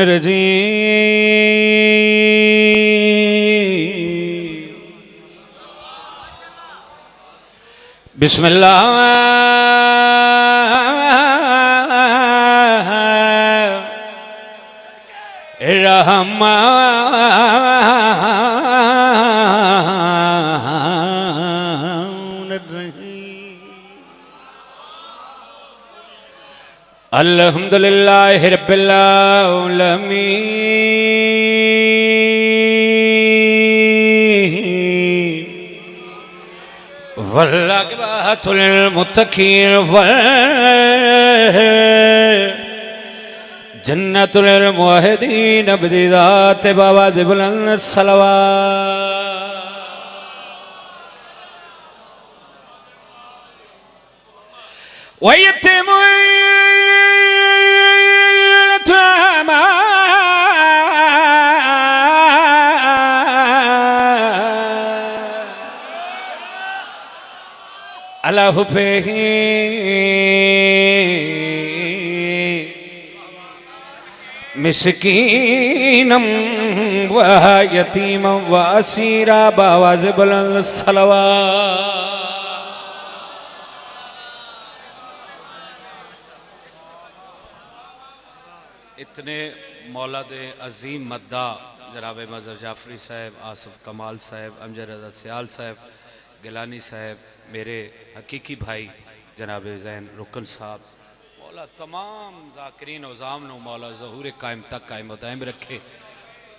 रजीम बिस्मिल्लाहिर्रहमानिर्रहीम। अल्हम्दुलिल्लाहि रब्बिल आलमीन वल्लाकिबातुल मुत्तकीन जन्नतुल मुवहिदीन बिज़ात बाबा बुलंद सलवात। वयतिमुल तमा अला हुब्बिही मिस्कीनम व यतीमम व असीरा बावाज़ बुलंद सलवात। इतने मौला दे अजीम मद्दा जनाब मज़हर जाफरी साहब, आसिफ कमाल साहब, अमजद रज़ा सियाल साहब, गिलानी साहब, मेरे हकीकी भाई जनाब ज़ैन रुकन साहब, मौला तमाम ज़ाकिरीन उज़ाम नो मौला ज़हूर कायम तक कायम व दायम रखे।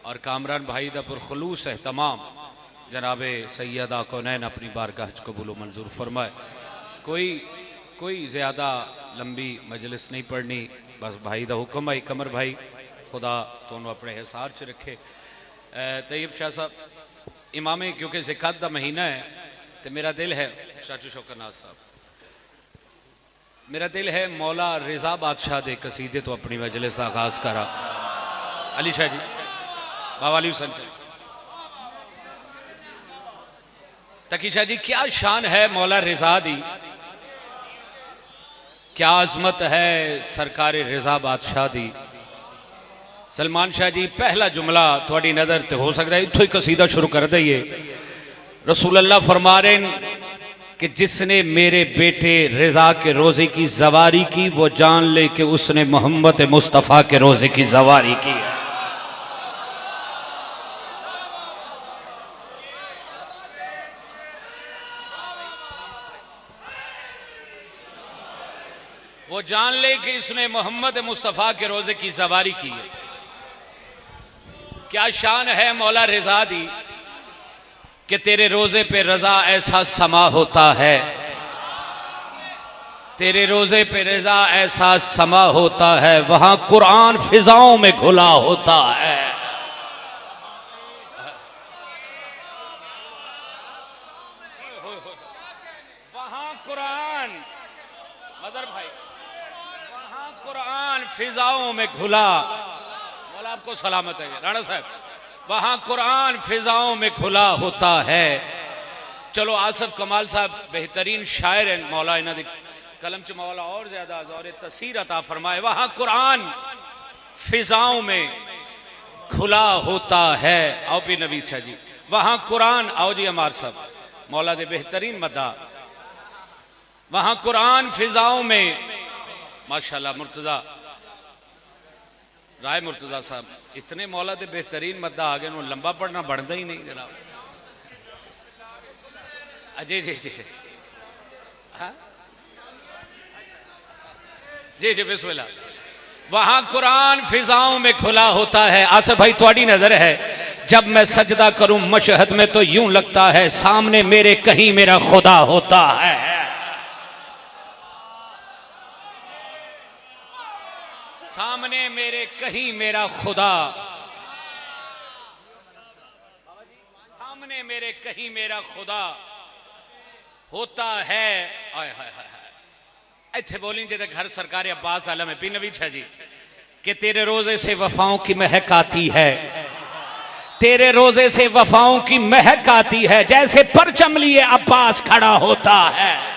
और कामरान भाई दा पुरखलूस है तमाम जनाब सैयदा कौनैन अपनी बारगाह च कबूल व मंजूर फरमाए। कोई ज़्यादा लंबी मजलिस नहीं पढ़नी, बस भाई दा हुक्म आई कमर भाई खुदा तुहानू अपने हिसार च रखे। तैयब शाह साहब इमामे क्योंकि ज़िकात दा महीना है तो मेरा दिल है चाचू शौकरनाथ साहब, मेरा दिल है मौला रिजा बादशाह दे कसीदे तो अपनी मजलिस का आगाज करा। अली शाह जी, बाबा अली हुसैन शाह, तकी शाह जी, क्या शान है मौला रिजा दी, क्या आजमत है सरकार रिजा बादशाह दी। सलमान शाह जी पहला जुमला थोड़ी नज़र ते हो सकता है इत्थों ही कसीदा शुरू कर दईए। रसूल अल्लाह फरमा रहे हैं कि जिसने मेरे बेटे रिजा के रोजे की जवारी की वो जान ले कि उसने मोहम्मद मुस्तफ़ा के रोजे की जवारी की है। वो जान ले कि इसने मोहम्मद मुस्तफ़ा के रोजे की सवारी की है। क्या शान है मौला रिजा दी कि तेरे रोजे पे रजा ऐसा समा होता है, तेरे रोजे पे रजा ऐसा समा होता है, वहां कुरान फिजाओं में घुला होता है। वहां कुरान मदर भाई, वहां कुरान फिजाओं में घुला, मौला आपको सलामत है राणा साहब, वहां कुरान फिजाओं में खुला होता है। चलो आसिफ कमाल साहब बेहतरीन शायर हैं, मौला इन्हां दी कलम च मौला और ज्यादा ज़ौर तसीर अता फरमाए। वहां कुरान फिजाओं में खुला होता है। आओ भी नबी शाह जी, वहां कुरान, आओ जी अमार साहब मौला दे बेहतरीन मदा, वहां कुरान फिजाओं में, माशाल्लाह मुर्तजा राय मुर्तजा साहब, इतने मौला दे बेहतरीन मद्दा आ गए, लंबा पढ़ना बनता ही नहीं जनाब। जी जी जी हाँ जी जी बिस्मिल्लाह। वहां कुरान फिजाओं में खुला होता है। आसिफ भाई थोड़ी नजर है, जब मैं सजदा करूं मशहद में तो यूं लगता है सामने मेरे कहीं मेरा खुदा होता है। सामने मेरे कहीं मेरा खुदा, सामने मेरे कहीं मेरा खुदा होता है। आय हाय हाय हाय, इत्थे बोली जे घर सरकार अब्बास आलम है नबी शाह जी कि तेरे रोजे से वफाओं की महक आती है, तेरे रोजे से वफाओं की महक आती है, जैसे परचम लिए अब्बास खड़ा होता है।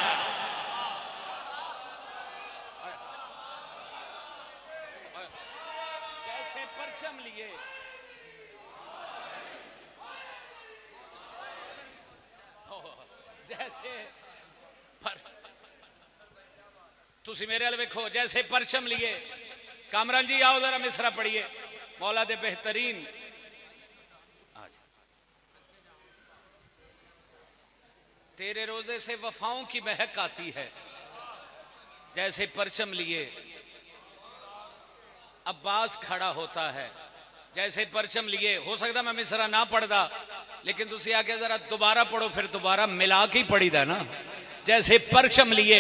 परचम लिए जैसे तुसी मेरे वाल वेखो, जैसे परचम लिए। कामरान जी आओ जरा मिसरा पढ़िए मौला दे बेहतरीन। तेरे रोजे से वफाओं की महक आती है, जैसे परचम लिए अब्बास खड़ा होता है, जैसे परचम लिए। हो सकता मैं मिसरा ना पढ़दा, लेकिन तुसी आके जरा दोबारा पढ़ो, फिर दोबारा मिला के पढ़ी दा ना। जैसे परचम लिए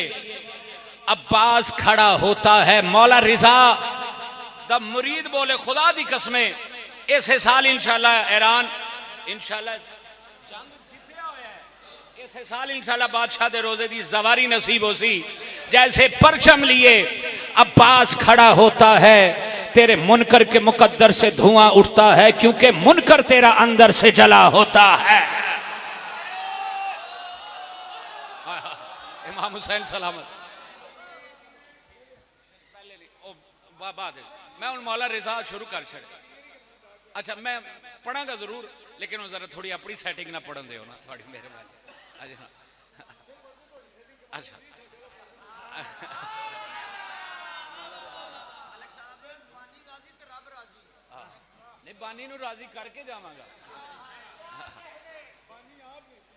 अब्बास खड़ा होता है। मौला रिजा द मुरीद बोले खुदा दी कसमें इस साल इंशाल्लाह ऐरान इंशाल्लाह इस साल इंशाल्लाह बादशाह दे रोजे दी जवारी नसीब हो सी। जैसे परचम लिए अब्बास खड़ा होता है, तेरे मुनकर के मुकद्दर से धुआं उठता है, क्योंकि मुनकर तेरा अंदर से जला होता है। इमाम हुसैन सलामत मैं हूं मौला रिजा शुरू कर छड़। अच्छा मैं पढ़ांगा जरूर, लेकिन जरा थोड़ी अपनी सैटिंग ना पढ़न दो ना, थोड़ी मेहरबानी। अच्छा नहीं, बानी नू राजी करके जावांगा।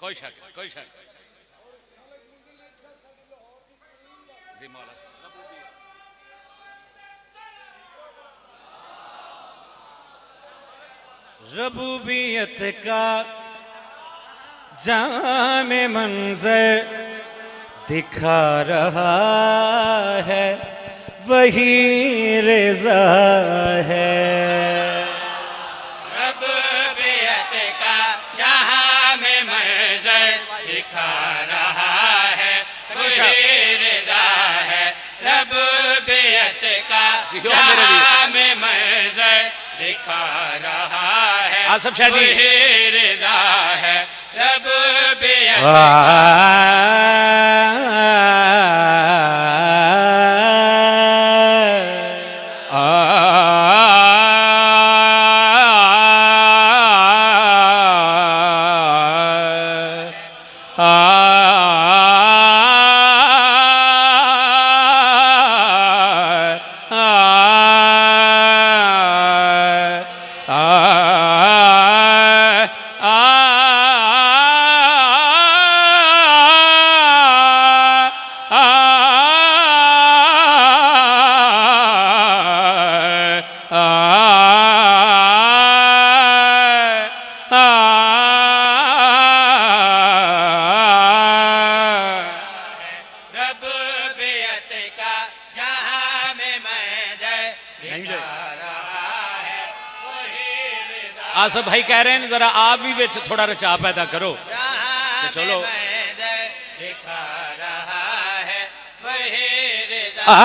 कोई शक कोई शक जी मौला रबूबियत का जामे मंजर दिखा रहा है, वही रिज़ा है। रबूबियत का जामे मंजर दिखा रहा है, वही रिज़ा है। रबूबियत का जामे मंजर दिखा रहा है, आसफ शाह जी रिज़ा है। रबूबियत आसफ भाई कह रहे हैं जरा आप भी बिच थोड़ा रचा पैदा करो। तो चलो दिखा रहा है, वही रिज़ा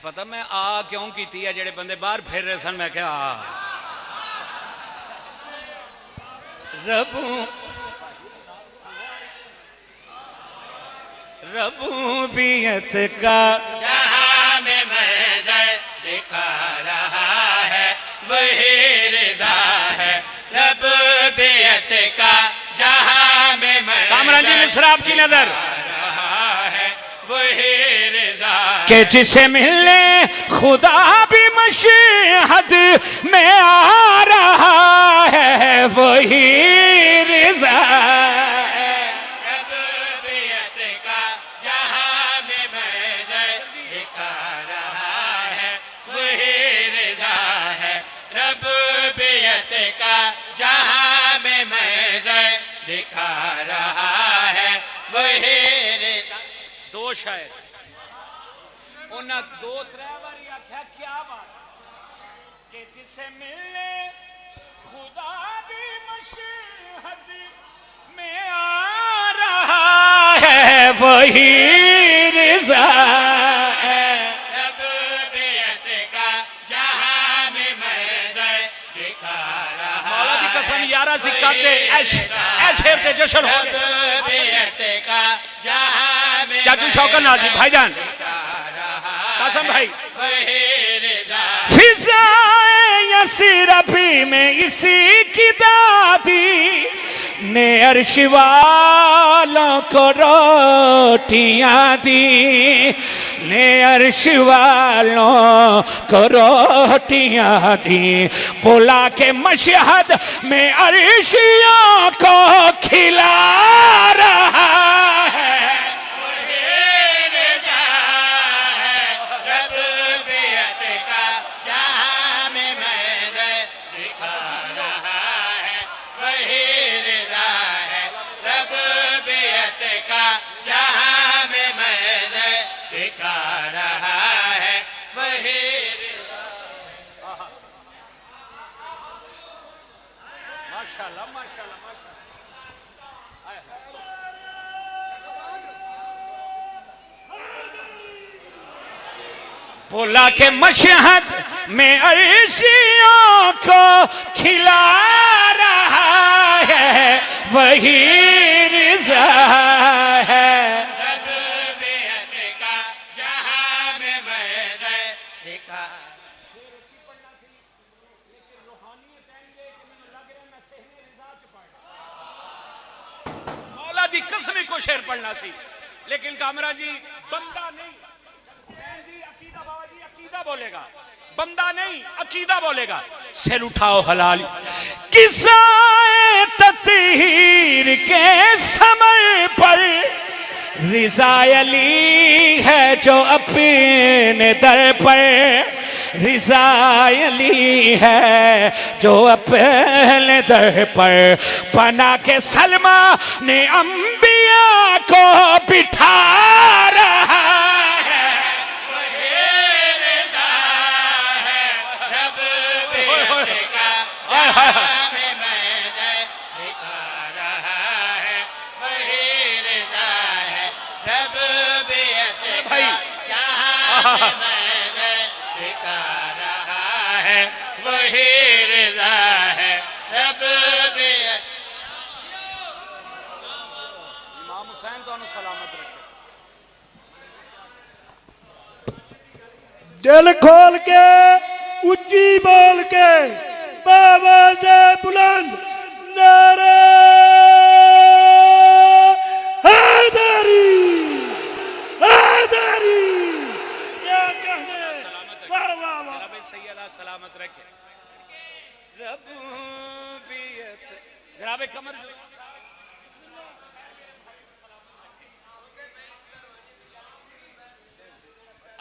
पता मैं आ क्यों की है, जेड़े बंदे बाहर फिर रहे सन, मैं क्या रबूबियत का जहां में मंजर दिखा रहा है, वही रिज़ा है। रबूबियत का जहां में मंजर कामरान जी मिस्र आपकी नजर रहा है, वही रिज़ा के जिसे मिलने खुदा भी मशहद में आ रहा है, वही वही रिजा। दो शायर उन्हें दो त्रै बारी आख्या क्या बात कि जिसे मिले खुदा भी मशहद में आ रहा है वही रिजा है। रब्बियत का जहां में मंजर दिखा रहा मौला की कसम यारा सिखाते ऐशेर ते जश्न हो गए। रब्बियत का जहां में चाचू शौकत नाजी भाईजान कासम भाई फिजाए यसीरफी में इसी की दादी ने अर्श वालों को रोटियां दी ने अर्श वालों को रोटियां दी बुला के मशहद में अर्शियों को खिला रहा है। माशाल्लाह माशाल्लाह माशाल्लाह बोला के मशहद में अर्शियों को खिला रहा है वही रिजा है। कसम को शेर पढ़ना सी लेकिन कामरा जी बंदा नहीं अकीदा बाबा जी अकीदा बोलेगा बंदा नहीं अकीदा बोलेगा। सिर उठाओ हलाल किस्सा तत्हीर के समर पर रिजा अली है जो अपने दर पर रिजा अली है जो अपने दर पर बना के सलमा ने अंबिया को बिठा रहा है। वही रिजा है रब्बियत का जहां में मंजर दिखा रहा है। वही रिजा है रब्बियत का जहां में मंजर दिखा रहा है। वही रिजा है रब्बियत। इमाम हुसैन तो सलामत रखे। दिल खोल के ऊंची बोल के बाबा से बुलंद नारे हैदरी हैदरी क्या कहने। वाह वाह वाह जनाब सैयदा सलामत रखे। रब्बियत जनाब कमर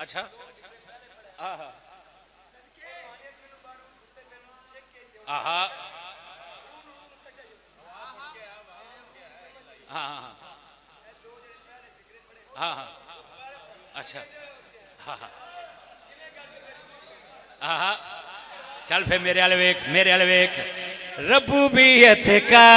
अच्छा आहा आहा हाँ हाँ हाँ अच्छा हाँ हाँ हाँ चल फिर मेरे वाले वेख रब्बियत का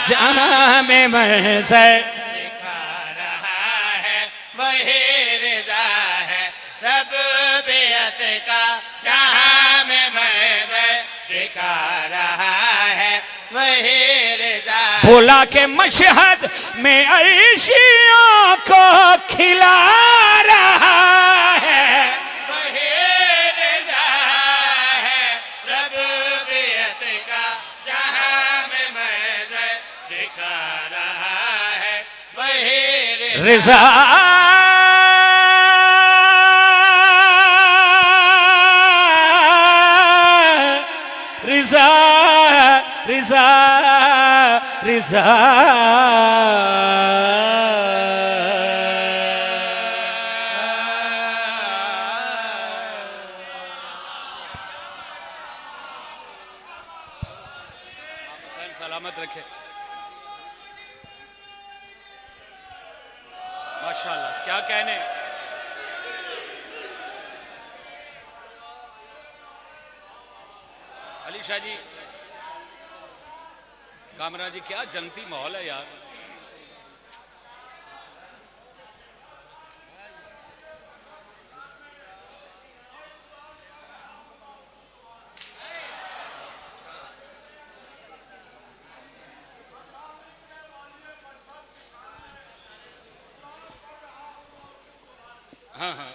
जहां में मंजर दिखा रहा है। वही रिजा है रब्बियत का जहां में मंजर दिखा रहा है। वही रिजा बोला के मशहद में अर्शियों को खिला रहा है। वही रिजा है रब्बियत का जहां में मंजर दिखा रहा है। वही रिजा रिजा रिजा रिजा सलामत रखे। माशाल्लाह, क्या कहने। अली शाह जी, कामरा जी, क्या जनती माहौल है यार। हाँ हाँ,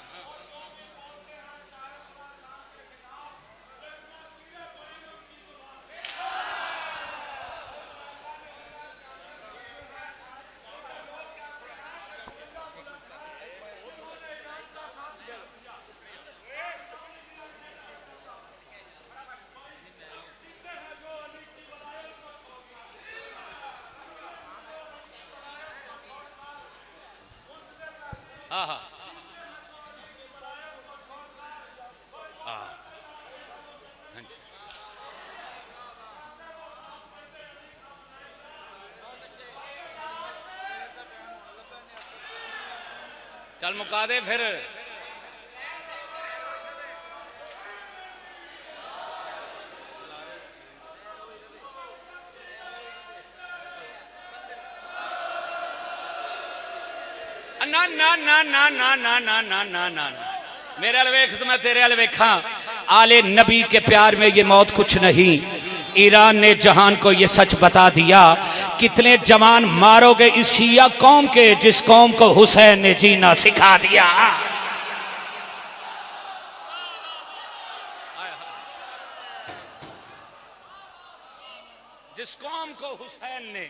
हाँ हाँ हाँ, हाँ जी। चल मुका दे फिर। ना ना ना ना ना ना ना ना ना ना, मेरे अल वेख तो मैं तेरे अल वेखा। आले नबी के प्यार में ये मौत कुछ नहीं। ईरान ने जहान को ये सच बता दिया। कितने जवान मारोगे इस शिया कौम के, जिस कौम को हुसैन ने जीना सिखा दिया। जिस कौम को हुसैन ने।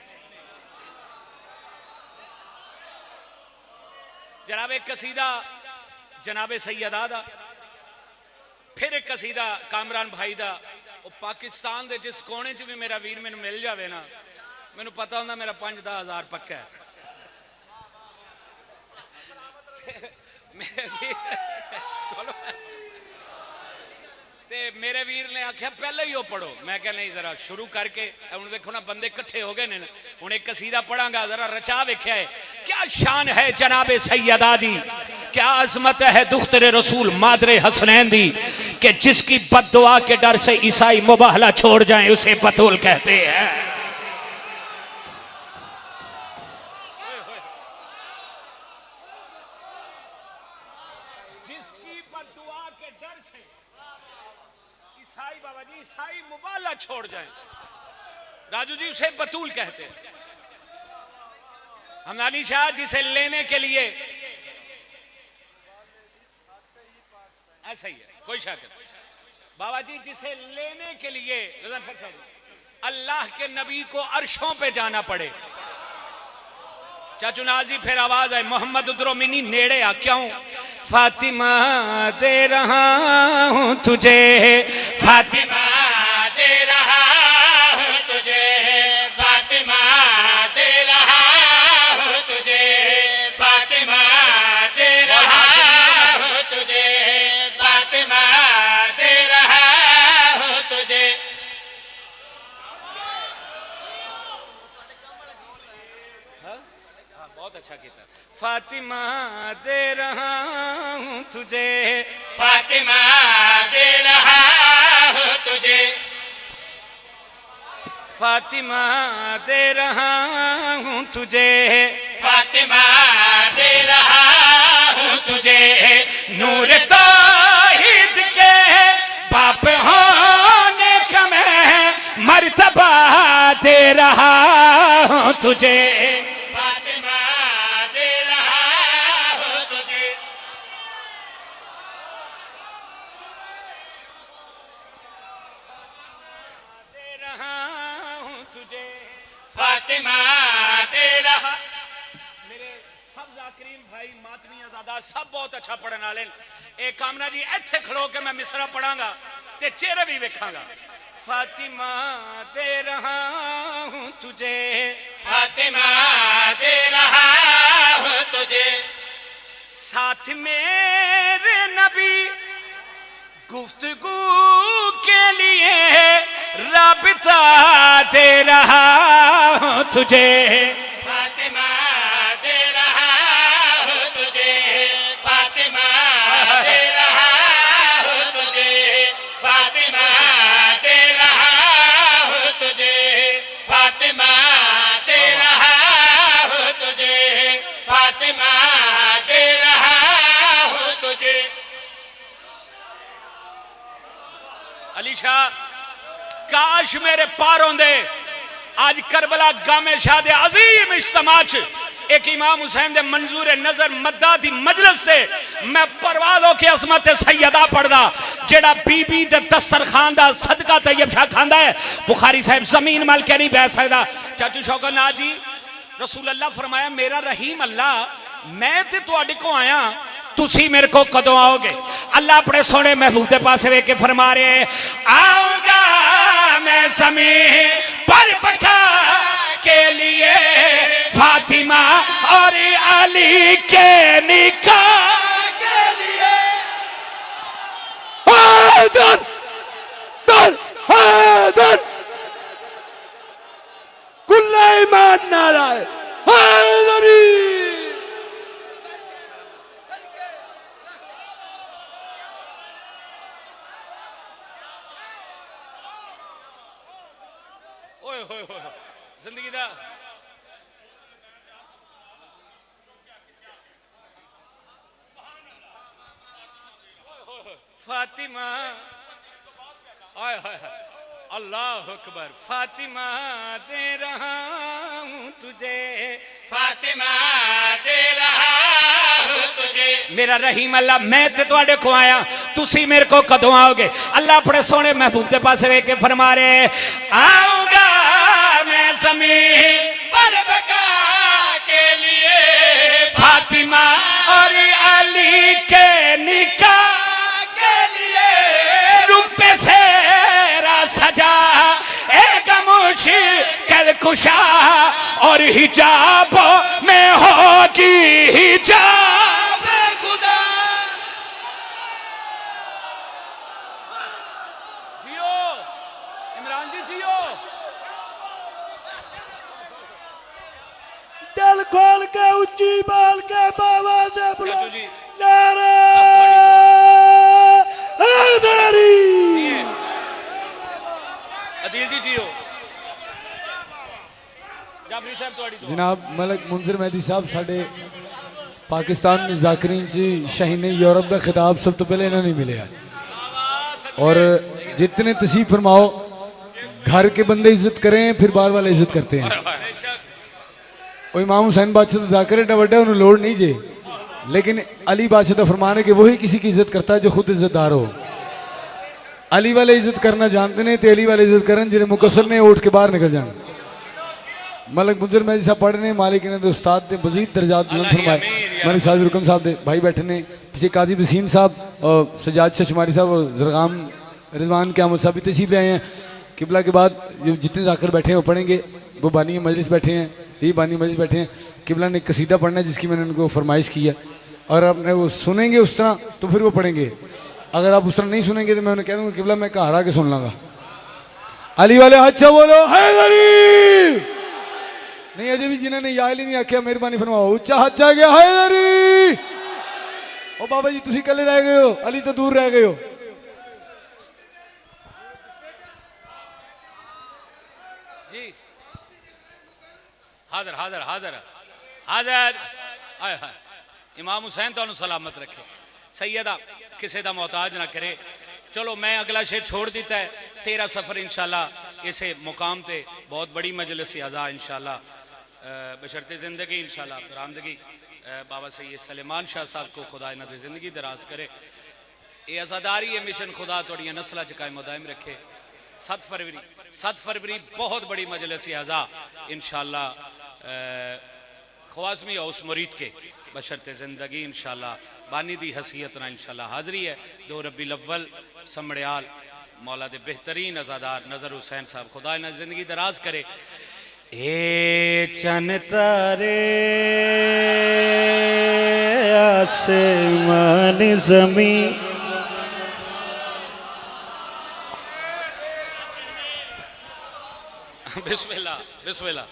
जनाब एक कसीदा जनाबे सैयदा दा, फिर एक कसीदा कामरान भाई दा। वो पाकिस्तान दे जिस कोने च भी मेरा वीर मैनू मिल जावे ना, मैनू पता होंदा मेरा 5-10 हज़ार पक्का है। मेरे वीर ते मेरे वीर ने आख्या पहले ही वो पढ़ो। मैं क्या नहीं, जरा शुरू करके हुण देखो ना, बंदे इकट्ठे हो गए ने। हुण एक कसीदा पढ़ांगा, जरा रचा वेख्या है। क्या शान है जनाबे सैयदा दी, क्या अजमत है दुख्तरे रसूल मादरे हसनैन दी, कि जिसकी बद्दुआ के डर से ईसाई मुबाहला छोड़ जाएं उसे बतूल कहते हैं। जिसकी बद्दुआ के डर से ईसाई, बाबा जी, ईसाई मुबाहला छोड़ जाएं, राजू जी, उसे बतूल कहते हैं। हमदानी शाह, जिसे लेने के लिए, ऐसा ही है, कोई शक नहीं बाबा जी, जिसे लेने के लिए अल्लाह के नबी को अर्शों पे जाना पड़े। चाचू नाजी फिर आवाज आए, मोहम्मद उधरो मिनी नेड़े आ। क्यों? फातिमा दे रहा हूं तुझे, फातिमा दे रहा हूं तुझे, फातिमा दे रहा हूं तुझे, फातिमा दे रहा हूं तुझे, फातिमा दे रहा हूं तुझे। बहुत अच्छा किया। फातिमा दे रहा हूं तुझे, फातिमा दे रहा हूं तुझे, फातिमा दे रहा हूं तुझे, फातिमा दे रहा हूं तुझे। नूर तौहीद के बाप होने का मैं मर्तबा दे रहा हूं तुझे। फातिमा दे रहा हूं तुझे, दे रहा हूं तुझे, फातिमा दे रहा। मेरे सब जाकिरीन भाई मातमी आजादा सब बहुत अच्छा पढ़न वाले। एक कामना जी इत्थे खड़ो के मैं मिसरा पढ़ांगा ते चेहरे भी वेखांगा। फातिमा दे रहा हूं तुझे, फातिमा दे रहा हूं तुझे, साथ मेरे नबी गुफ्तगू के लिए राबिता दे रहा हूं तुझे। फातिमा दे रहा अली शाह काश मेरे पार होंदे आज करबला गामे शाह दे अजीम इज्तिमा च एक इमाम हुसैन दे मंजूर नजर मद्दा दी मजलिस से मैं परवाज होके असमत सैयदा पढ़दा जेड़ा बीबी दे दस्तरखान दा सदका तैयब शाह खांदा है। बुखारी साहब जमीन मल के नहीं बैठ सकदा। चाचू शौकत ना जी रसूल अल्लाह फरमाया मेरा रहीम अल्लाह मैं ते तुहाडे को आया तुसी मेरे को कदों आओगे। अल्लाह अपने सोने महबूब के पास वे के फरमा रहे आऊंगा मैं ज़मीन पर बका के लिए फातिमा और अली के निकाह के लिए। हैदर दर हैदर कुल्ला ईमान नारा है हैदरी। जिंदगी दा फातिमा आय हाय अल्लाह अकबर फातिमा दे रहा हूं तुझे फातिमा दे रहा हूं तुझे मेरा रहीम अल्लाह मैं ते तुहाडे को आया तुसी मेरे को कदों आओगे। अल्लाह अपने सोने महबूब के पास वे के फरमा रहे आऊंगा मैं ज़मीन पर बका के लिए फातिमा और अली के निकाह के लिए रुपए से सजा एक मुश्किल कुशा और हिजाब में होगी हिजाब खुदा। जियो इमरान जी जियो दिल खोल के ऊंची बाल के बाबा से बोलो चाचू जी नारे हैदरी। अदील जी जियो जाफरी साहब तुहाडी दुआ जनाब मलक मुंजर मेहदी साहब साडे पाकिस्तान में जाकरीन ची शाहीन यूरोप का खिताब सब तो पहले इन्होंने मिले है और जितने तसीफ फरमाओ घर के बंदे इज्जत करें फिर बाहर वाले इज्जत करते हैं। वो इमाम हुसैन बादशाह तो जाकर एडा वड्डा उन्हें लोड नहीं जे लेकिन अली बादशाह तो फरमान है कि वही किसी की इज्जत करता है जो खुद इज्जतदार हो। अली वाले इज्जत करना जानते नहीं तो अली वाले इज्जत करन जिन्हें मुकसर ने उठ के बाहर निकल जाए। मलक मुंजर मेहदी साहब पढ़ रहे मालिक ने तो उस्ताद ने मजीद दर्जात बुलंद फरमाए। मलिक साजिद रुकम साहब दे भाई बैठे ने पीछे काजी वसीम साहब और सजाद शशमारी साहब और जरगाम रिजवान के अहमद साहब भी तशीफ ले आए हैं। किबला के बाद जो जितने जाकर बैठे हैं वो पढ़ेंगे। वो बानी मजलिस बैठे हैं यही बानी मजलिस बैठे हैं। किबला ने कसीदा पढ़ना है जिसकी मैंने उनको फरमाइश की है और अपने वो सुनेंगे उस तरह तो फिर वो पढ़ेंगे। अगर आप उस तरह नहीं सुनेंगे तो मैं उन्हें कह दूंगा किबला मैं घर आके सुन लूँगा। अली वाले अच्छा बोलो हैदरी। नहीं अजय भी जिन्होंने याद ही नहीं आख्या मेहरबानी फरमाओ उच्चा हाथ जा गया हैदरी। ओ बाबा जी तुसी कले रह गए हो अली तो दूर रह गए हो। जी हाजिर हाजिर हाजिर हाजिर आय हाय इमाम हुसैन तो सलामत रखे सैयदा किसी का मोहताज ना करे। चलो मैं अगला शेर छोड़ दिता है। तेरा सफ़र इंशाल्लाह इसे मुकाम ते बहुत बड़ी मजलिस अज़ा इंशाल्लाह बशर्ते ज़िंदगी इंशाल्लाह बरामदगी बाबा सैयद सलेमान शाह साहब को खुदा इन्हां दी ज़िंदगी दराज करे। ये अज़ादारी ये मिशन खुदा तुहाड़ियां नस्लां च कायम दायम रखे। 7 फरवरी बहुत बड़ी मजलिस अज़ा इंशाल्लाह ख्वाज़मी और उस मुरीद के बशर्ते ज़िंदगी इंशाल्लाह बानी दी हसीयत ना इंशाल्लाह हाज़री है। 2 रबीउल अव्वल समड़ियाल मौला दे बेहतरीन अज़ादार नज़र हुसैन साहब खुदा इन्हां ज़िंदगी दराज करे। ए चन तारे आसमान ज़मीन बिस्मिल्लाह बिस्मिल्लाह।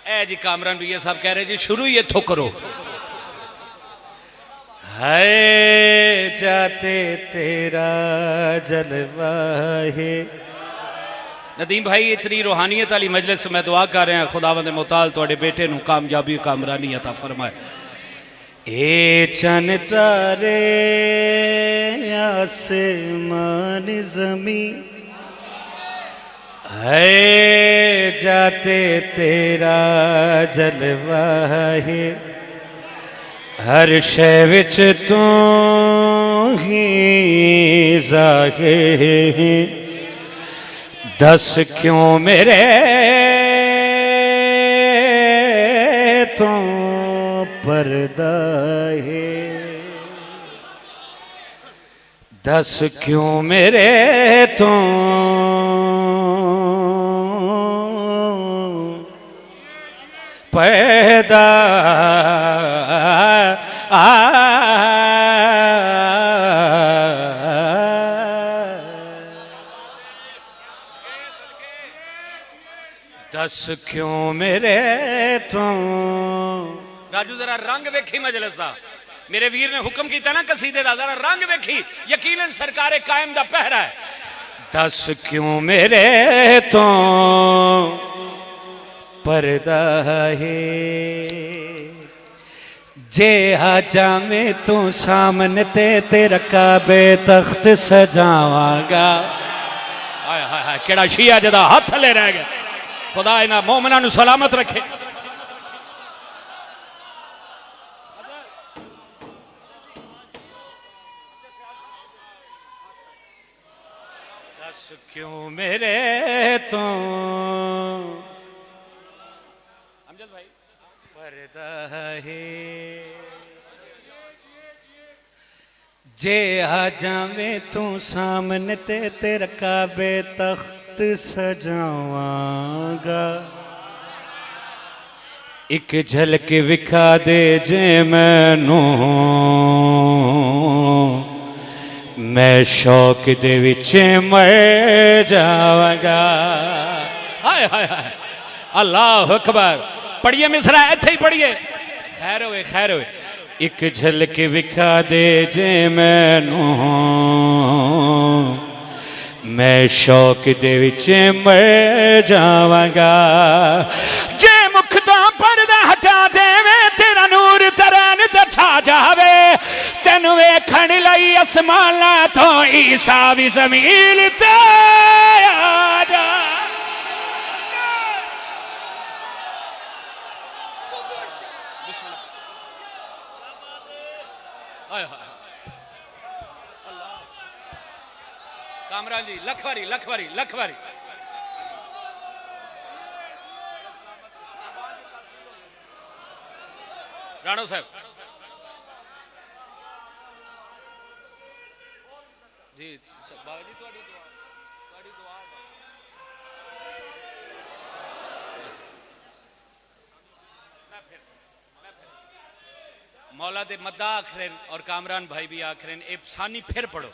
ए जी कामरान भैया साहब कह रहे जी शुरू ही इत्थों करो। है जाते तेरा जलवा है। नदीम भाई इतनी रूहानियत वाली मजलिस में दुआ कर रहे हैं खुदावंद मुताल तुहाडे बेटे नूं कामयाबी कामरानी अता फरमाए। ए चन तारे आसमान ज़मीन है जाते तेरा जलवा है, हर शय विच तू ही ज़ाहिर है। दस क्यों मेरे तो पर्दा है, दस क्यों मेरे तो पैदा दस क्यों मेरे तो। राजू जरा रंग वेखी मजलिस दा, मेरे वीर ने हुक्म किया ना कसीदे दा, जरा रंग वेखी, यकीनन सरकारे कायम दा पहरा है। दस क्यों मेरे तो पर्दा है, जे आजा में तू सामने तेरा काबे तख्त सजावांगा। हाय हाय हाय, केड़ा शिया जदा हाथ ले रह गया। खुदा इन्हां मोमिनां नूं सलामत रखे। दस क्यों मेरे तो अमजद भाई पर्दा है, जे आ जावे तू सामने तेरा काबे तख्त सजावांगा। एक झलक विखा दे जे मैनू, मैं शौक दे विच मर जावांगा। हाय हाय हाय, अल्लाह अकबर। पढ़िए मिसरा, इत्थे ही पढ़िए। खैर होए खैर होए। एक झलक विखा दे जे मैनू, मैं शौक दे विच मर जावांगा। जे मुख दा पर्दा हटा देवे, तेरा नूर तरन ते छा जावे। तेनू वेखण लई असमाना तो ईसा भी ज़मीन ते आ जा। कामरान जी लखवारी लखवारी लखवारी। राणो साहब जी, बाबा जी तुहाडी दुआ मौला दे मद्दा आखरेन और कामरान भाई भी आखरेन। एक सानी फिर पढ़ो।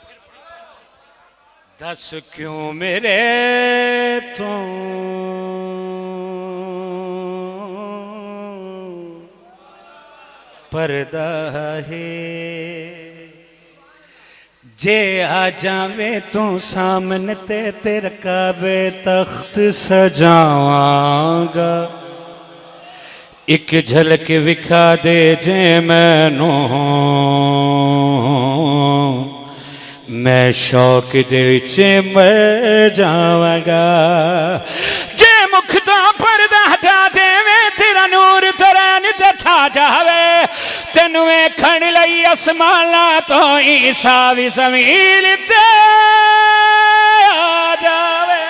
दस क्यों मेरे तो पर्दा है, जे आ जावे तू सामने तेरा काबे तख्त सजावांगा। एक झलक विखा दे जे मैनू, मैं शौक दे विच मर जावांगा। जे मुख दा पर्दा हटा देवे, तेरा नूर तरन ते छा जावे। तेनू वेखण लई असमाना तो ईसा भी ज़मीन ते आ जावे।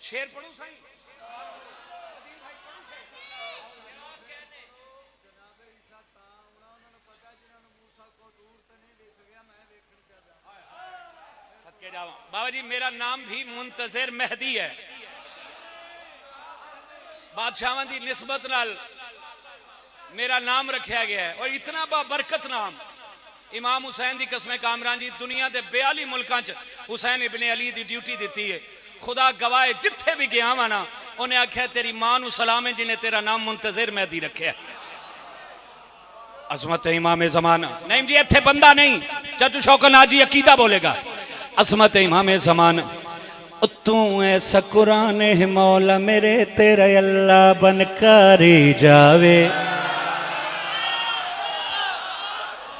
शेर पढ़ू साईं। बाबा जी मेरा नाम भी मुंतज़िर मेहदी है। बादशाह की निस्बत नाल मेरा नाम रखा गया है, और इतना बाबरकत नाम। इमाम हुसैन की कसम कामरान जी, दुनिया के 42 मुल्कों च हुसैन इब्ने अली की ड्यूटी दी है। खुदा गवाए जिथे भी गया वा ना, उन्हें आख्या तेरी मां नू सलाम है जिन्हें तेरा नाम मुंतज़िर मेहदी रखे। अजमत इमाम ज़माना। नहीं जी इत्थे बंदा नहीं, चाचू शौकत नाजी अकीदा बोलेगा। अजमत इमाम ज़माना। तू ऐसा कुरान है मौला मेरे, तेरा अल्लाह बनकर जावे।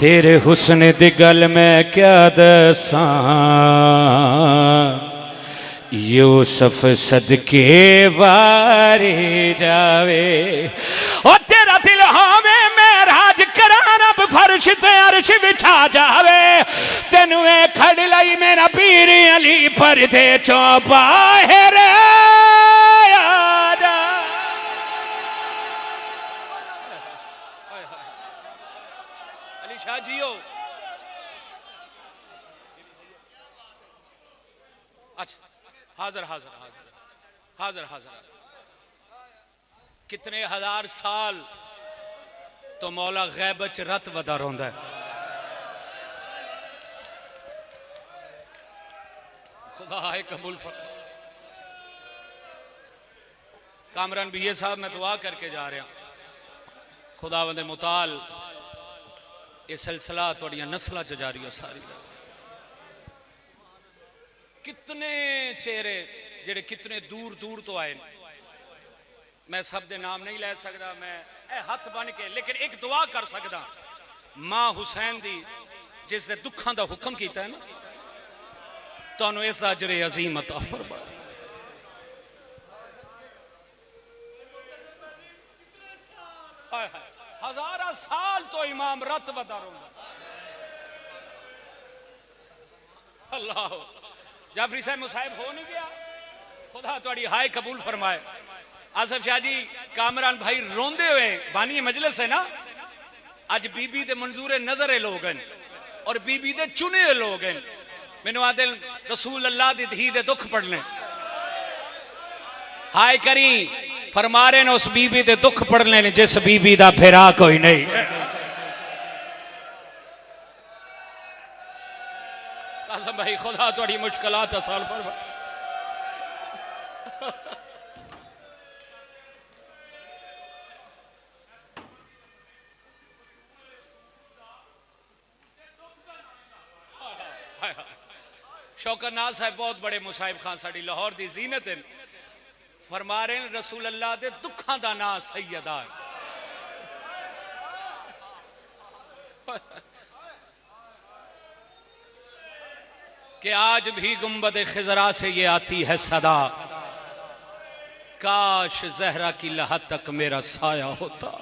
तेरे हुस्न दी गल मैं क्या दसां यूसुफ सदके वारे जावे ओ तेरा दिल होवे मेराज करान अब फर्श ते अर्श बिछा जावे तेनू ए खड़ लई मेरा पीर अली पर्दे चों बाहर आजा अली शाह जियो अच्छा हाजिर हाजिर हाजिर हाजिर हाजिर कितने हजार साल तो मौला गैब च रत वदा रोंदा है खुदा है कबूल फरमा कामरान बीए साहब मैं दुआ करके जा रहा खुदा वंदे मुताल ये सिलसिला थोड़ियां नस्लां च जारी हो सारी कितने चेहरे जेड़े कितने दूर दूर तो आए मैं सब दे नाम नहीं ले सकता मैं हाथ बन के लेकिन एक दुआ कर सकता मां हुसैन दी जिस दे दुखां दा हुक्म कीता है ना तुहानू इस अजर अजीम अता फरमाए हजारा साल तो इमाम रत वदा रोंदा अल्लाह जाफरी साहब मुसाहिब हो नहीं गया खुदा थोड़ी हाय कबूल फरमाए आसफ शाह जी कामरान भाई रोंदे हुए बानी मजलिस है ना अज बीबी दे मंजूरे नजर है लोग हैं और बीबी दे चुने हुए लोग हैं मैनू आदे रसूल अल्लाह दी धी दे दुख पढ़ने हाय करी फरमा रहे ने उस बीबी दे दुख पढ़ने ने जिस बीबी दा फिरा कोई नहीं कासम भाई खुदा थोड़ी मुश्किलात आसान फरमा शौकत नाज साहब बहुत बड़े मुसाहिब खान साड़ी लाहौर दी जीनत है फरमा रहे हैं रसूल अल्लाह दे दुखां दा नाम सैयदा है कि आज भी गुंबद खिजरा से ये आती है सदा काश जहरा की लहद तक मेरा साया होता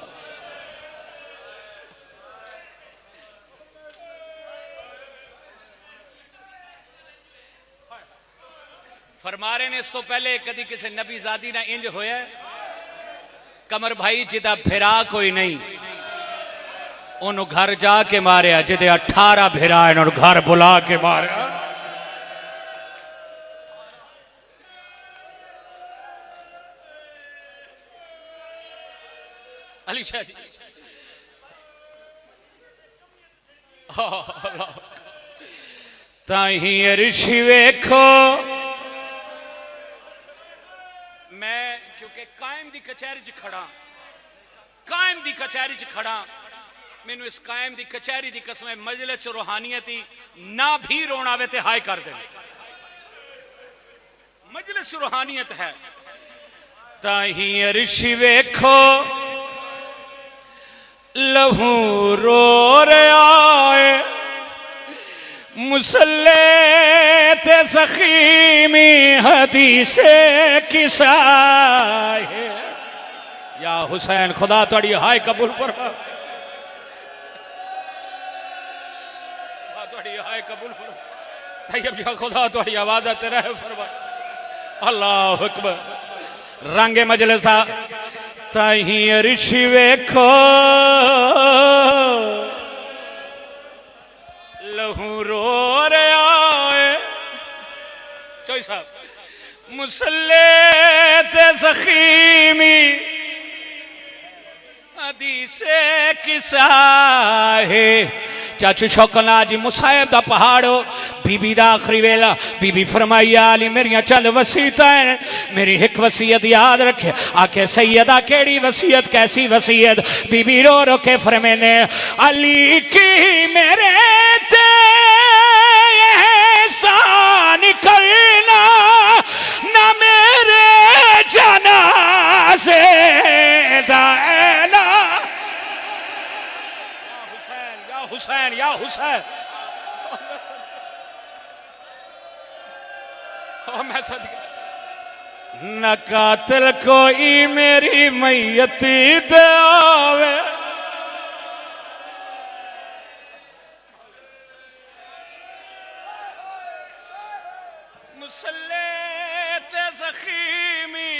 फरमा रहे ने इस तो पहले कदी किसी नबी जादी ना इंज होया कमर भाई जिदा फिरा कोई नहीं ओनू घर जाके मारिया जिदे 18 फिरा और घर बुला के मारिया अली शाह जी ताही अर्श वेखो मैं क्योंकि कायम दी कचहरी च खड़ा कायम दी कचहरी च खड़ा मैनू इस कायम दी कचहरी दी कसम मजलिस च रूहानियत ही ना भी रोना आवे ते हाय कर दे मजलिस च रूहानियत है ताही अर्श वेखो लहू रो आए मुसल्ले ते सखीमी हदीसे किसा है या हुसैन खुदा थोड़ी हाय कबूल फरमा थोड़ी हाय कबूल फरमा तैयब शाह खुदा थोड़ी आवाज आते रहे फरमा अल्लाह अकबर रंगे मजलिस ताही अर्श वेखो लहू रो आए चोई साहब मुसल्ले ते ज़ख़ीमी हदीसे किसा है चाचू शौकना जी मुसाहिब दा पहाड़ो बीबी दा आखिरी वेला बीबी फरमाई आली मेरिया चल वसीयतां हैं मेरी एक वसीयत याद रखे आके सैयदा केड़ी वसीयत कैसी वसीयत बीबी रो रो के फरमाने अली की मेरे ते एहसान करना ना मेरे जनाज़े दा हुसैन हुसैन ओ मैं सदके न कातिल कोई मेरी मैयती दे आवे मुसल्ले ते ज़ख़ीमी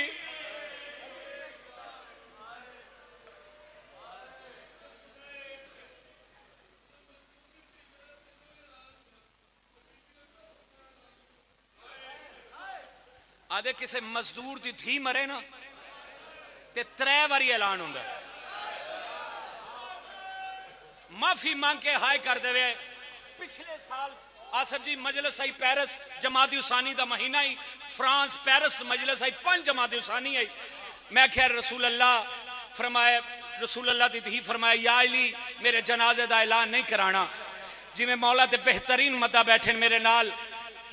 आदे किसी मजदूर की धी मरे ना ते 3 बारी ऐलान होंगे माफी मांग के हाय कर देवे पिछले साल आसफ जी मजलिस आई पेरिस जमात उसानी का महीना ही फ्रांस पेरिस मजलिस आई 5 जमात उसानी आई मैं खैर रसूल अल्लाह फरमाए रसूल अल्लाह की धी फरमाए या अली मेरे जनाजे का ऐलान नहीं कराना जिमें मौला ते बेहतरीन मदा बैठे मेरे नाल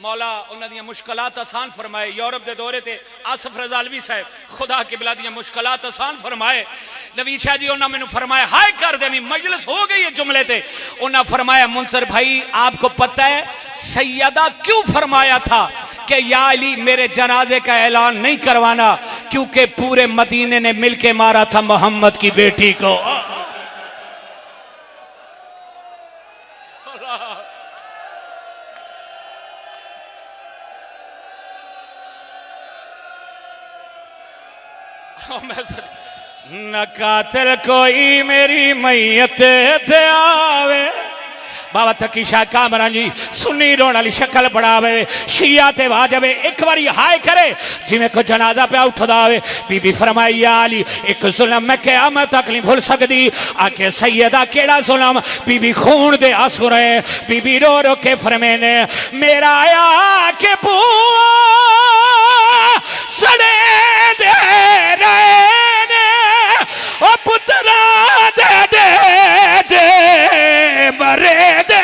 मौला उन्होंने मुश्किलात आसान फरमाए यूरोप के दौरे ते आसफ रजालवी साहब खुदा किबला दी मुश्किलात आसान फरमाए नवी शाह जी उन्होंने मैंने फरमाया हाय कर दे मजलिस हो गई है जुमले ते उन्होंने फरमाया मुंसर भाई आपको पता है सैयदा क्यों फरमाया था कि या अली मेरे जनाजे का ऐलान नहीं करवाना क्योंकि पूरे मदीने ने मिलके मारा था मोहम्मद की बेटी को न कातिल कोई मेरी मैयत दे आवे बाबा तकी शाह कामरान जी सुन्नी रोण वाली शक्ल बनावे शिया ते वाजबे एक बारी हाय करे जिवें को जनाजा पे उठदा आवे बीबी फरमाई या अली एक जुल्म मैं क़यामत तक नहीं भूल सकदी आके सैयदा केड़ा जुल्म बीबी खून दे आंसू रहे बीबी रो रो के फरमाने मेरा आया के बुआ सड़े दे रहे ओ पुत्रा दे दे दे मरे दे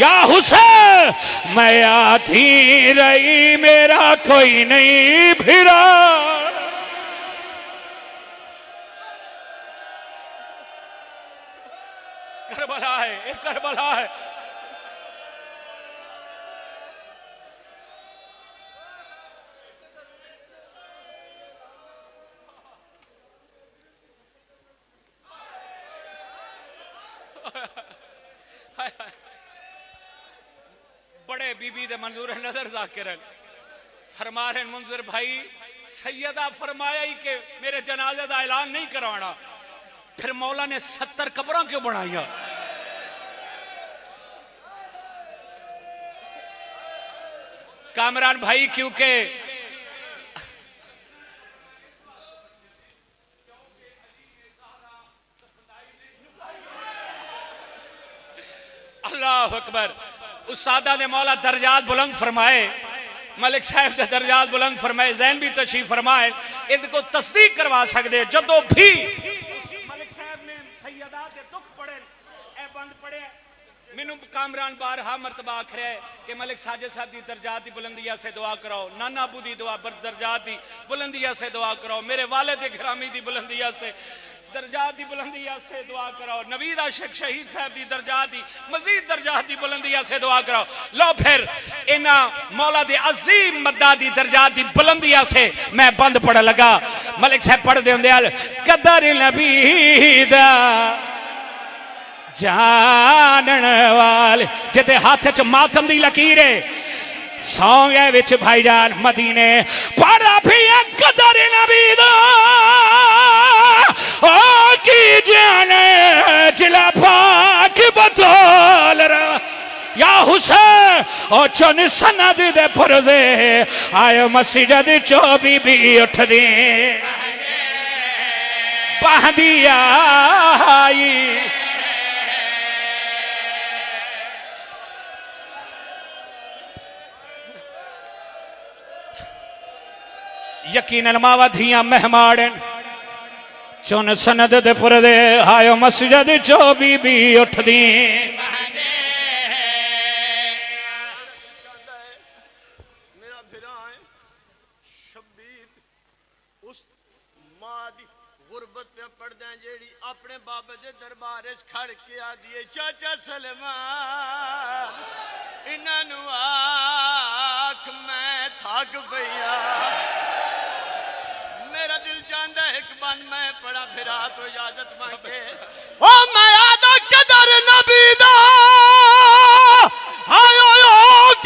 या हुसैन मैं आती रही मेरा कोई नहीं फिरा करबला है एक करबला है बड़े बीबी दे मंजूर नजर जाकिर फरमा रहे मुंजर भाई सैयदा फरमाया ही कि मेरे जनाजे का ऐलान नहीं करवाना फिर मौला ने 70 कब्रां क्यों बनाई कामरान भाई क्योंकि अल्लाह अकबर उस्तादा ने मौला दर्जात बुलंद फरमाए मलिक साहब ने दर्जात बुलंद फरमाए जैन भी तशरीफ फरमाए इनको तस्दीक करवा सकते जदों भी मलिक साहब ने सैयदा दे दुख पड़े ए बंद पड़े मैनू कामरान बारहा मरतबा आख रहा है कि मलिक साजिद साहब की दर्जात की बुलंदिया से दुआ कराओ नाना अबू की दुआ दर्जात की बुलंदिया से दुआ कराओ मेरे वालिद गिरामी की बुलंदिया से दर्जात की बुलंदिया से दुआ कराओ नवीद आशिक शहीद साहब की दर्जात की मजीद दर्जात की बुलंदिया से दुआ कराओ लो फिर इना मौला दे अजीम मद्दा दी दर्जात की बुलंदिया से मैं बंद पढ़ लगा मलिक साहब पढ़ दे कदर नबी दा जानन वाले जिते हाथ च मातम दी लकीर है सॉन्ग है विच भाईजान मदीने पढ़ा भी कदर नबी दा ओ की जाने जिला पाक बतौल या हुसैन ओ चुन सनद दे पुरजे आयो मस्जिद चो बीबी उठ दी बहदिया आई यकीनन मावा धियां मेहमान चुन सनद दे पुरदे आयो मस्जिद चो बीबी उठ दी मेरा भिरा है शब्बीर उस मां दी गुरबत पे पढ़दे जेड़ी अपने अपने बाबे दे दरबार च खड़ के आ दिए चाचा सलमान इन्हों आख मैं थक पईया मेरा दिल चाहता एक बंद मैं पड़ा फिरा तो इजाजत मांगे ओ मैं आदा कदर नबी दा आयो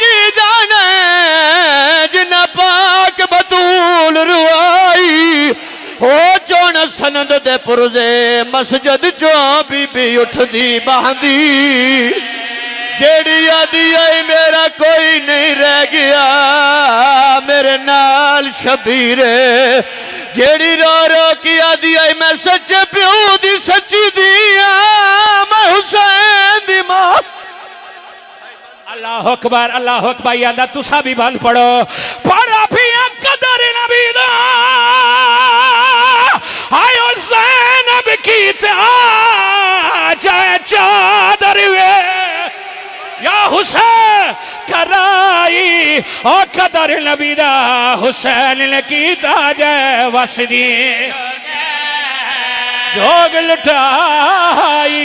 की जाने जिन्ना पाक बतूल रुआई ओ चोण सनद दे पुरजे मस्जिद चो बीबी उठदी बहदी जेड़ी आदि आई मेरा कोई नहीं रह गया मेरे नाल शबीरे जेड़ी रो रो की आदि आई मैं सच्चे प्यो दी सच्ची दिया मैं हुसैन दी मां अल्लाह अकबर यादा तुसा भी बंद पढ़ो पढ़ा भी कदर नबी दा आयो ज़ैनब की जाए चादर वे या हुसैन कराई ओ कदर नबी दा हुसैन ने कीता जाए वसदी जोग लुटाई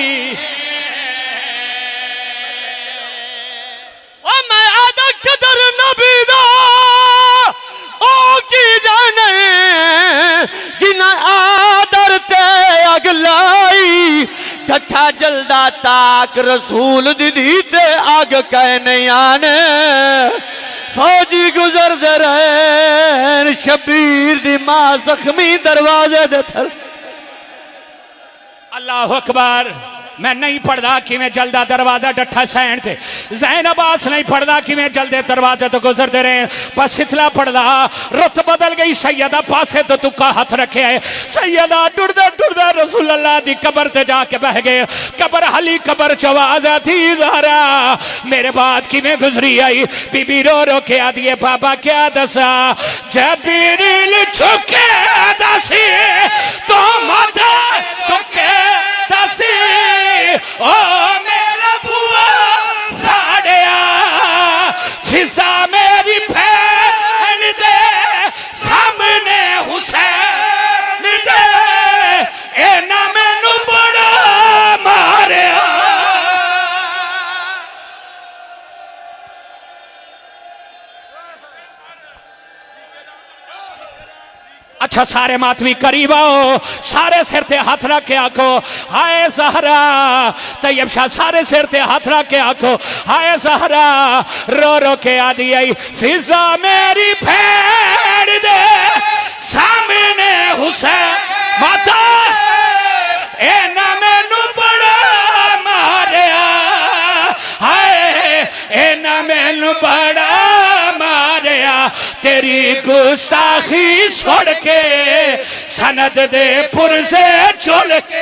मैं आदा कदर नबी दा ओ की जाने जिन्ना आदर ते अगलाई कट्ठा जलदा ताक रसूल दीदी ते आग कह नहीं आने फौजी गुजरते रहे शबीर दी मां जख्मी दरवाजे दे थल अल्लाह अकबर मैं नहीं पढ़दा किवें जलदा दरवाजा डट्ठा सैन ते ज़ैन अब्बास नहीं पढ़दा किवें जलदे दरवाजे तो गुजरते रहे पर सिथला पढ़दा रुत बदल गई सैयदा पासे तो तुक्का हाथ रखे है सैयदा टुरदा टुरदा रसूल अल्लाह दी कब्र ते जाके बह गए कब्र हली कब्र चवाज थी ज़हरा मेरे बाद किवें गुजरी आई बीबी रो रो के आदि बाबा क्या दसा जबरील छुके दसी तो माता तो के दसी ओ मेरा बुआ साड़िया फिजा मेरी फैन दे सामने हुसैन दे ए ना मैनू बड़ा मारिया अच्छा सारे मातवी करीब आओ सारे सिर ते हाथ रख के आखो हाय ज़हरा तैयब शाह सारे सिर ते हाथ रख के आखो हाय ज़हरा रो रो के आदि आई फिजा मेरी भेड़ दे सामने हुसैन माता ए ना मैनू बड़ा मारिया हाय ए ना मैनू बड़ा मारिया तेरी गुस्ताखी छोड़ के सनद दे पुरसे छोड़ के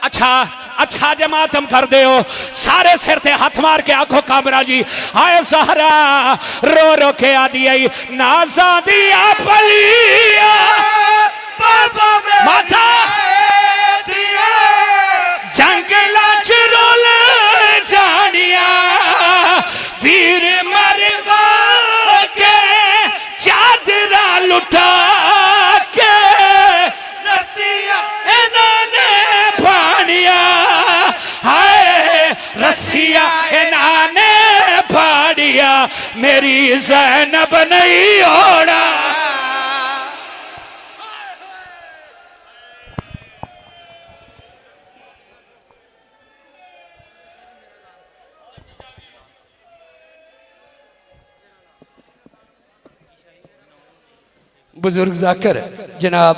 अच्छा जमात हम कर दे हो सारे सिर ते हाथ मार के आखो कामरा जी हाय ज़हरा रो रो के आदि आई नाज़ा दिया पलिया माता जंगला च रोल जानिया वीर मरवा के चादरा लुटा के रस्सिया इन्होंने फाड़िया हाय रस्सिया इन्होंने फाड़िया मेरी ज़ैनब नहीं होना बुजुर्ग जाकर जनाब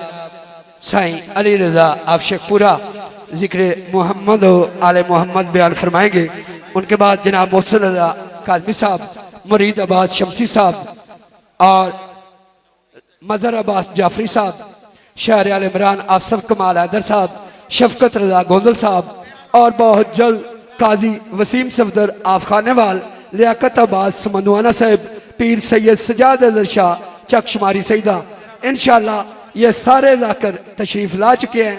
साईं अली रजा आफशेखपुरा जिक्र मोहम्मद आले मोहम्मद बयान फरमाएंगे उनके बाद जनाब मोहसिन रजा काज़मी साहब मुरीद अब्बास शमसी साहब और मज़हर अब्बास जाफरी साहब शहर आल इमरान आसफ कमाल हैदर साहब शफकत रजा गोंदल साहब और बहुत जल्द काजी वसीम सफदर आफखानेवाल लियाकत अब्बास समंदवाना साहब पीर सैयद सजाद अजहर शाह चकशमारी सईदा इंशाअल्लाह ये सारे जाकर तशरीफ ला चुके हैं।